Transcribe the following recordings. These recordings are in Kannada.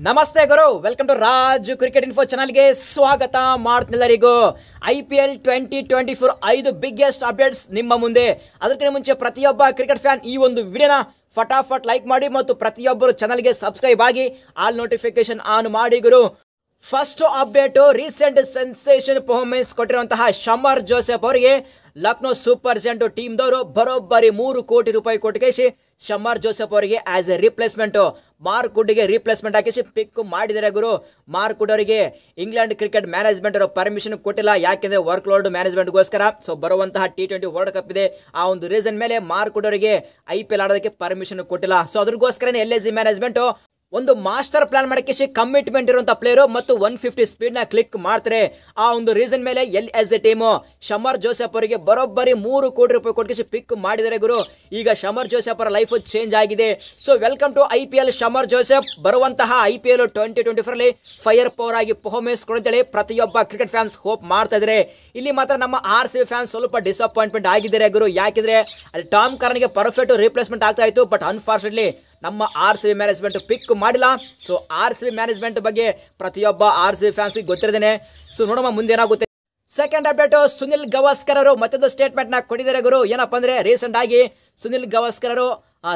ನಮಸ್ತೆ ಗುರು, welcome to Raj cricket info ಚಾನಲ್ಗೆ ಸ್ವಾಗತ ಮಾಡ್ತಿಲ್ಲರಿಗೂ. IPL 2024 5 ಬಿಗ್ಗೆಸ್ಟ್ ಅಪ್ಡೇಟ್ಸ್ ನಿಮ್ಮ ಮುಂದೆ. ಅದಕ್ಕಿಂತ ಮುಂಚೆ ಪ್ರತಿಯೊಬ್ಬ ಕ್ರಿಕೆಟ್ ಫ್ಯಾನ್ ಈ ಒಂದು ವಿಡಿಯೋನ ಫಟಾಫಟ್ ಲೈಕ್ ಮಾಡಿ ಮತ್ತು ಪ್ರತಿಯೊಬ್ಬರು ಚಾನಲ್ಗೆ ಸಬ್ಸ್ಕ್ರೈಬ್ ಆಗಿ ಆಲ್ ನೋಟಿಫಿಕೇಶನ್ ಆನ್ ಮಾಡಿ ಗುರು. First update, recent sensation performance ಕೊಟ್ಟಿರುವಂತಹ ಶಮರ್ ಜೋಸೆಫ್ ಅವರಿಗೆ ಲಕ್ನೋ ಸೂಪರ್ ಜೆಂಟ್ ಟೀಮ್ ದವರು ಬರೋಬ್ಬರಿ 3 ಕೋಟಿ ರೂಪಾಯಿ ಕೊಟ್ಟಿಗೆ ಶಮರ್ ಜೋಸೆಫ್ ಅವರಿಗೆ ಆಸ್ ಎ ರಿಪ್ಲೇಸ್ಮೆಂಟ್ ಮಾರ್ಕ್ ವುಡ್ಗೆ ರಿಪ್ಲೇಸ್ಮೆಂಟ್ ಹಾಕಿ ಪಿಕ್ ಮಾಡಿದರೆ ಗುರು. ಮಾರ್ಕ್ ವುಡ್ ಅವರಿಗೆ ಇಂಗ್ಲೆಂಡ್ ಕ್ರಿಕೆಟ್ ಮ್ಯಾನೇಜ್ಮೆಂಟ್ ಅವರು ಪರ್ಮಿಷನ್ ಕೊಟ್ಟಿಲ್ಲ, ಯಾಕೆಂದ್ರೆ ವರ್ಕ್ ಲೋಡ್ ಮ್ಯಾನೇಜ್ಮೆಂಟ್ಗೋಸ್ಕರ. ಸೊ ಬರುವಂತಹ T20 ವರ್ಲ್ಡ್ ಕಪ್ ಇದೆ, ಆ ಒಂದು ರೀಸನ್ ಮೇಲೆ ಮಾರ್ಕ್ ವುಡ್ ಅವರಿಗೆ IPL ಆಡೋದಕ್ಕೆ ಪರ್ಮಿಷನ್ ಕೊಟ್ಟಿಲ್ಲ. ಸೊ ಅದ್ರಗೋಸ್ಕರ LIC ಮ್ಯಾನೇಜ್ಮೆಂಟ್ ಒಂದು ಮಾಸ್ಟರ್ ಪ್ಲಾನ್ ಮಾಡಕ್ಕೆ ಕಮಿಟ್ಮೆಂಟ್ ಇರುವಂತ ಪ್ಲೇಯರ್ ಮತ್ತು 150 ಸ್ಪೀಡ್ ನ ಕ್ಲಿಕ್ ಮಾಡ್ತಾರೆ. ಆ ಒಂದು ರೀಸನ್ ಮೇಲೆ LIC ಟೀಮ್ ಶಮರ್ ಜೋಸೆಫ್ ಅವರಿಗೆ ಬರೋಬ್ಬರಿ 3 ಕೋಟಿ ರೂಪಾಯಿ ಕೊಟ್ಟಿಗೆ ಪಿಕ್ ಮಾಡಿದರೆ ಗುರು. ಈಗ ಶಮರ್ ಜೋಸೆಫ್ ಅವರ ಲೈಫ್ ಚೇಂಜ್ ಆಗಿದೆ. So welcome to IPL Shamar Joseph. ಬರುವಂತಹ IPL 2024 ಅಲ್ಲಿ ಫೈರ್ ಪವರ್ ಆಗಿ ಪರ್ಫಾರ್ಮೆನ್ಸ್ ಕೊಡುತ್ತೇಳಿ ಪ್ರತಿಯೊಬ್ಬ ಕ್ರಿಕೆಟ್ ಫ್ಯಾನ್ಸ್ ಹೋಪ್ ಮಾಡ್ತಾ ಇದ್ದಾರೆ. ಇಲ್ಲಿ ಮಾತ್ರ ನಮ್ಮ RCB ಫ್ಯಾನ್ಸ್ ಸ್ವಲ್ಪ ಡಿಸಪಾಯಿಂಟ್ಮೆಂಟ್ ಆಗಿದ್ದಾರೆ ಗುರು, ಯಾಕೆಂದ್ರೆ ಅಲ್ಲಿ ಟಾಮ್ ಕರ್ನ್ಗೆ ಪರ್ಫೆಕ್ಟ್ ರಿಪ್ಲೇಸ್ಮೆಂಟ್ ಆಗ್ತಾ ಇತ್ತು. ಬಟ್ ಅನ್ಫಾರ್ಚುನೇಟ್ಲಿ ನಮ್ಮ RCB ಮ್ಯಾನೇಜ್ಮೆಂಟ್ ಪಿಕ್ ಮಾಡಿಲ್ಲ. ಸೊ RCB ಮ್ಯಾನೇಜ್ಮೆಂಟ್ ಬಗ್ಗೆ ಪ್ರತಿಯೊಬ್ಬ RCB ಫ್ಯಾನ್ಸ್ ಗೊತ್ತಿರದೇನೆ. ಸೊ ನೋಡೋಣ ಮುಂದೆ ಏನಾಗುತ್ತೆ. ಸೆಕೆಂಡ್ ಅಪ್ಡೇಟ್, ಸುನಿಲ್ ಗವಾಸ್ಕರ್ ಅವರು ಮತ್ತೊಂದು ಸ್ಟೇಟ್ಮೆಂಟ್ ನ ಕೊಟ್ಟಿದ್ದಾರೆ ಗುರು. ಏನಪ್ಪಾ ಅಂದ್ರೆ ರೀಸೆಂಟ್ ಆಗಿ ಸುನಿಲ್ ಗವಾಸ್ಕರ್ ಅವರು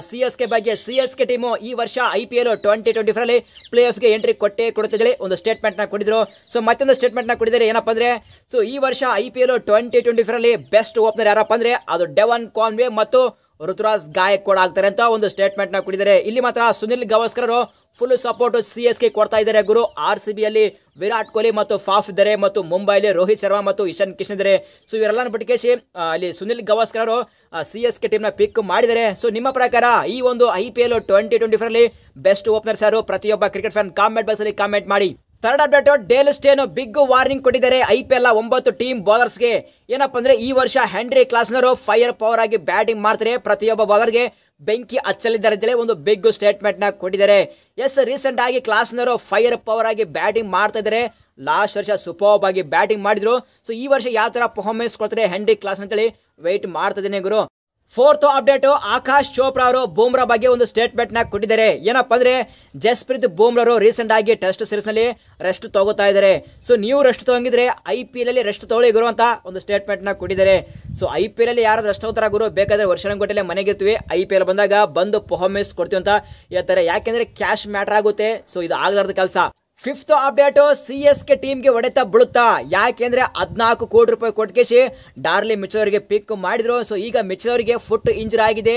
CSK ಬಗ್ಗೆ, CSK ಟೀಮು ಈ ವರ್ಷ IPL 2024 ಅಲ್ಲಿ ಪ್ಲೇ ಆಫ್ ಗೆ ಎಂಟ್ರಿ ಕೊಡುತ್ತಿದ್ದೇವೆ ಒಂದು ಸ್ಟೇಟ್ಮೆಂಟ್ ನ ಕೊಟ್ಟಿದ್ರು. ಸೊ ಮತ್ತೊಂದು ಸ್ಟೇಟ್ಮೆಂಟ್ ನ ಕೊಟ್ಟಿದ್ದಾರೆ. ಏನಪ್ಪಾ ಅಂದ್ರೆ ಸೊ ಈ ವರ್ಷ IPL 2024 ಅಲ್ಲಿ ಬೆಸ್ಟ್ ಓಪನರ್ ಯಾರಪ್ಪ ಅಂದ್ರೆ ಅದು ಡೆವನ್ ಕಾನ್ವೆ ಮತ್ತು ಋತುರಾಜ್ ಗಾಯಕ್ವಾಡ್ ಆಗ್ತಾರೆ ಅಂತ ಒಂದು ಸ್ಟೇಟ್ಮೆಂಟ್ ನ ಕೊಟ್ಟಿದ್ದಾರೆ. ಇಲ್ಲಿ ಮಾತ್ರ ಸುನಿಲ್ ಗವಾಸ್ಕರ್ ಅವರು ಫುಲ್ ಸಪೋರ್ಟ್ CSK ಕೊಡ್ತಾ ಇದ್ದಾರೆ ಗುರು. RCB ಅಲ್ಲಿ ವಿರಾಟ್ ಕೊಹ್ಲಿ ಮತ್ತು ಫಾಫ್ ಇದ್ದಾರೆ ಮತ್ತು ಮುಂಬೈಲಿ ರೋಹಿತ್ ಶರ್ಮಾ ಮತ್ತು ಇಶಾನ್ ಕಿಶನ್ ಇದ್ದಾರೆ. ಸೊ ಇವರೆಲ್ಲ ಬಿಟ್ಟಿಕೇಶಿ ಅಲ್ಲಿ ಸುನಿಲ್ ಗವಾಸ್ಕರ್ ಅವರು CSK ಟೀಮ್ ನ ಪಿಕ್ ಮಾಡಿದ್ದಾರೆ. ಸೊ ನಿಮ್ಮ ಪ್ರಕಾರ ಈ ಒಂದು IPL 2024 ಅಲ್ಲಿ ಬೆಸ್ಟ್ ಓಪನರ್ಸ್ ಯಾರು? ಪ್ರತಿಯೊಬ್ಬ ಕ್ರಿಕೆಟ್ ಫ್ಯಾನ್ ಕಾಮೆಂಟ್ ಬಾಕ್ಸ್ ಅಲ್ಲಿ ಕಾಮೆಂಟ್ ಮಾಡಿ. Third update, Dale Steyn big warning ಕೊಟ್ಟಿದ್ದಾರೆ IPL 9 ಟೀಮ್ ಬೌಲರ್ಸ್ಗೆ. ಏನಪ್ಪಾ ಅಂದ್ರೆ ಈ ವರ್ಷ ಹೆನ್ರಿ ಕ್ಲಾಸನರ್ ಫೈರ್ ಪವರ್ ಆಗಿ ಬ್ಯಾಟಿಂಗ್ ಮಾಡ್ತಾರೆ, ಪ್ರತಿಯೊಬ್ಬ ಬೌಲರ್ಗೆ ಬೆಂಕಿ ಹಚ್ಚಲಿದ್ದಾರೆ ಅಂತೇಳಿ ಒಂದು ಬಿಗ್ ಸ್ಟೇಟ್ಮೆಂಟ್ ನ ಕೊಟ್ಟಿದ್ದಾರೆ. ಎಸ್, ರೀಸೆಂಟ್ ಆಗಿ ಕ್ಲಾಸನರ್ ಫೈರ್ ಪವರ್ ಆಗಿ ಬ್ಯಾಟಿಂಗ್ ಮಾಡ್ತಾ ಇದ್ದಾರೆ. ಲಾಸ್ಟ್ ವರ್ಷ ಸೂಪರ್ಬ್ ಆಗಿ ಬ್ಯಾಟಿಂಗ್ ಮಾಡಿದ್ರು. ಸೊ ಈ ವರ್ಷ ಯಾವ ತರ ಪರ್ಫಾರ್ಮೆನ್ಸ್ ಕೊಡ್ತಾರೆ ಹೆನ್ರಿ ಕ್ಲಾಸನ್ ಅಂತೇಳಿ ವೆಯ್ಟ್ ಮಾಡ್ತಾ ಇದ್ದೇನೆ ಗುರು. ಫೋರ್ತ್ ಅಪ್ಡೇಟ್, ಆಕಾಶ್ ಚೋಪ್ರಾ ಅವರು ಬೂಮ್ರಾ ಬಗ್ಗೆ ಒಂದು ಸ್ಟೇಟ್ಮೆಂಟ್ ನ ಕೊಟ್ಟಿದ್ದಾರೆ. ಏನಪ್ಪಾ ಅಂದ್ರೆ ಜಸ್ಪ್ರೀತ್ ಬೂಮ್ರಾ ಅವರು ರೀಸೆಂಟ್ ಆಗಿ ಟೆಸ್ಟ್ ಸೀರೀಸ್ ನಲ್ಲಿ ರೆಸ್ಟ್ ತಗೋತಾ ಇದ್ದಾರೆ. ಸೊ ನೀವು ರೆಸ್ಟ್ ತಗೊಂಡಿದ್ರೆ IPL ಅಲ್ಲಿ ರೆಸ್ಟ್ ತಗೊಳ್ಳಿ ಗುರು ಅಂತ ಒಂದು ಸ್ಟೇಟ್ಮೆಂಟ್ ನ ಕೊಟ್ಟಿದ್ದಾರೆ. ಸೊ IPL ಅಲ್ಲಿ ಯಾರಾದ್ರೂ ರೆಸ್ಟ್ ತಗೋತಾರ ಗುರು, ಬೇಕಾದ್ರೆ ವರ್ಷಗಟ್ಟಲೆ ಮನೆಗಿರ್ತೀವಿ, IPL ಬಂದಾಗ ಬಂದು ಪರ್ಫಾರ್ಮೆನ್ಸ್ ಕೊಡ್ತೀವಿ ಅಂತ ಹೇಳ್ತಾರೆ, ಯಾಕೆಂದ್ರೆ ಕ್ಯಾಶ್ ಮ್ಯಾಟರ್ ಆಗುತ್ತೆ. ಸೊ ಇದು ಆಗಲಾರ್ದ ಕೆಲಸ. ಫಿಫ್ತ್ ಅಪ್ಡೇಟ್, CSK ಟೀಮ್ಗೆ ಹೊಡೆತ ಬೀಳುತ್ತಾ, ಯಾಕೆಂದ್ರೆ 14 ಕೋಟಿ ರೂಪಾಯಿ ಕೊಟ್ಟಿಗೆ ಡಾರ್ಲಿ ಮಿಚೆಲ್ ಅವರಿಗೆ ಪಿಕ್ ಮಾಡಿದ್ರು. ಸೊ ಈಗ ಮಿಚೆಲ್ ಅವರಿಗೆ ಫುಟ್ ಇಂಜರಿ ಆಗಿದೆ,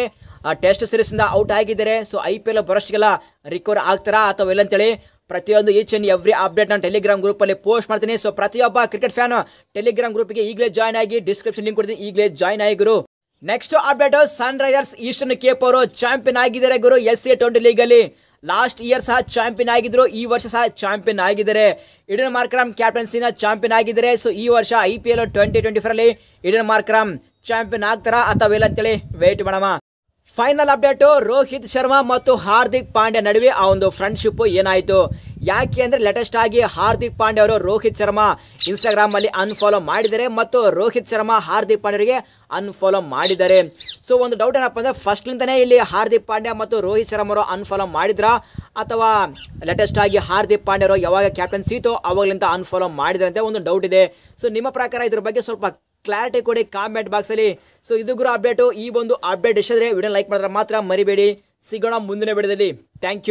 ಟೆಸ್ಟ್ ಸೀರೀಸ್ ಇಂದ ಔಟ್ ಆಗಿದ್ದಾರೆ. ಸೊ IPL ಬರೋಷ್ಟಿಗೆಲ್ಲ ರಿಕವರ್ ಆಗ್ತಾರಾ ಅಥವಾ ಇಲ್ಲ ಅಂತೇಳಿ ಪ್ರತಿಯೊಂದು ಈಚ್ ಅಂಡ್ ಎವ್ರಿ ಅಪ್ಡೇಟ್ ನಾನು ಟೆಲಿಗ್ರಾಮ್ ಗ್ರೂಪ್ ಅಲ್ಲಿ ಪೋಸ್ಟ್ ಮಾಡ್ತೀನಿ. ಸೊ ಪ್ರತಿಯೊಬ್ಬ ಕ್ರಿಕೆಟ್ ಫ್ಯಾನ್ ಟೆಲಿಗ್ರಾಮ್ ಗ್ರೂಪ್ಗೆ ಈಗಲೇ ಜಾಯ್ನ್ ಆಗಿ, ಡಿಸ್ಕ್ರಿಪ್ಷನ್ ಲಿಂಕ್ ಕೊಡ್ತೀನಿ, ಈಗಲೇ ಜಾಯ್ನ್ ಆಗಿ ಗುರು. ನೆಕ್ಸ್ಟ್ ಅಪ್ಡೇಟ್, ಸನ್ ರೈಸರ್ಸ್ ಈಸ್ಟರ್ನ್ ಕೇಪ್ ಅವರು ಚಾಂಪಿಯನ್ ಆಗಿದ್ದಾರೆ ಗುರು. SC20 ಲೀಗ್ ಅಲ್ಲಿ ಲಾಸ್ಟ್ ಇಯರ್ ಸಹ ಚಾಂಪಿಯನ್ ಆಗಿದ್ರು, ಈ ವರ್ಷ ಸಹ ಚಾಂಪಿಯನ್ ಆಗಿದ್ದಾರೆ. ಈಡನ್ ಮಾರ್ಕ್ರಾಮ್ ಕ್ಯಾಪ್ಟನ್ಸಿನ ಚಾಂಪಿಯನ್ ಆಗಿದ್ದಾರೆ. ಸೊ ಈ ವರ್ಷ IPL 2024 ಅಲ್ಲಿ ಈಡನ್ ಮಾರ್ಕ್ರಾಮ್ ಚಾಂಪಿಯನ್ ಆಗ್ತಾರಾ ಅಥವಾ ಇಲ್ಲ ಅಂತೇಳಿ ವೇಟ್ ಮಾಡೋಣ. ಫೈನಲ್ ಅಪ್ಡೇಟ್, ರೋಹಿತ್ ಶರ್ಮಾ ಮತ್ತು ಹಾರ್ದಿಕ್ ಪಾಂಡ್ಯ ನಡುವೆ ಆ ಒಂದು ಫ್ರೆಂಡ್ಶಿಪ್ ಏನಾಯಿತು? ಯಾಕೆ ಅಂದ್ರೆ ಲೇಟೆಸ್ಟ್ ಆಗಿ ಹಾರ್ದಿಕ್ ಪಾಂಡ್ಯ ಅವರು ರೋಹಿತ್ ಶರ್ಮಾ ಇನ್ಸ್ಟಾಗ್ರಾಮ್ ಅಲ್ಲಿ ಅನ್ಫಾಲೋ ಮಾಡಿದ್ದಾರೆ ಮತ್ತು ರೋಹಿತ್ ಶರ್ಮಾ ಹಾರ್ದಿಕ್ ಪಾಂಡ್ಯರಿಗೆ ಅನ್ಫಾಲೋ ಮಾಡಿದ್ದಾರೆ. ಸೊ ಒಂದು ಡೌಟ್ ಏನಪ್ಪ ಅಂದ್ರೆ ಫಸ್ಟ್ ಲಿಂದನೇ ಇಲ್ಲಿ ಹಾರ್ದಿಕ್ ಪಾಂಡ್ಯ ಮತ್ತು ರೋಹಿತ್ ಶರ್ಮಾ ಅವರು ಅನ್ಫಾಲೋ ಮಾಡಿದ್ರ ಅಥವಾ ಲೇಟೆಸ್ಟ್ ಆಗಿ ಹಾರ್ದಿಕ್ ಪಾಂಡ್ಯ ಅವರು ಯಾವಾಗ ಕ್ಯಾಪ್ಟನ್ಸಿ ಇತ್ತು ಅವಾಗಲಿಂದ ಅನ್ಫಾಲೋ ಮಾಡಿದ್ರೆ ಅಂತ ಒಂದು ಡೌಟ್ ಇದೆ. ಸೊ ನಿಮ್ಮ ಪ್ರಕಾರ ಇದ್ರ ಬಗ್ಗೆ ಸ್ವಲ್ಪ ಕ್ಲಾರಿಟಿ ಕೊಡಿ ಕಾಮೆಂಟ್ ಬಾಕ್ಸ್ ಅಲ್ಲಿ. ಸೊ ಇದು ಗುರು ಅಪ್ಡೇಟು. ಈ ಒಂದು ಅಪ್ಡೇಟ್ ಇಷ್ಟ ವಿಡಿಯೋ ಲೈಕ್ ಮಾಡಿದ್ರೆ ಮಾತ್ರ ಮರಿಬೇಡಿ. ಸಿಗೋಣ ಮುಂದಿನ ವಿಡಿಯೋದಲ್ಲಿ. Thank you.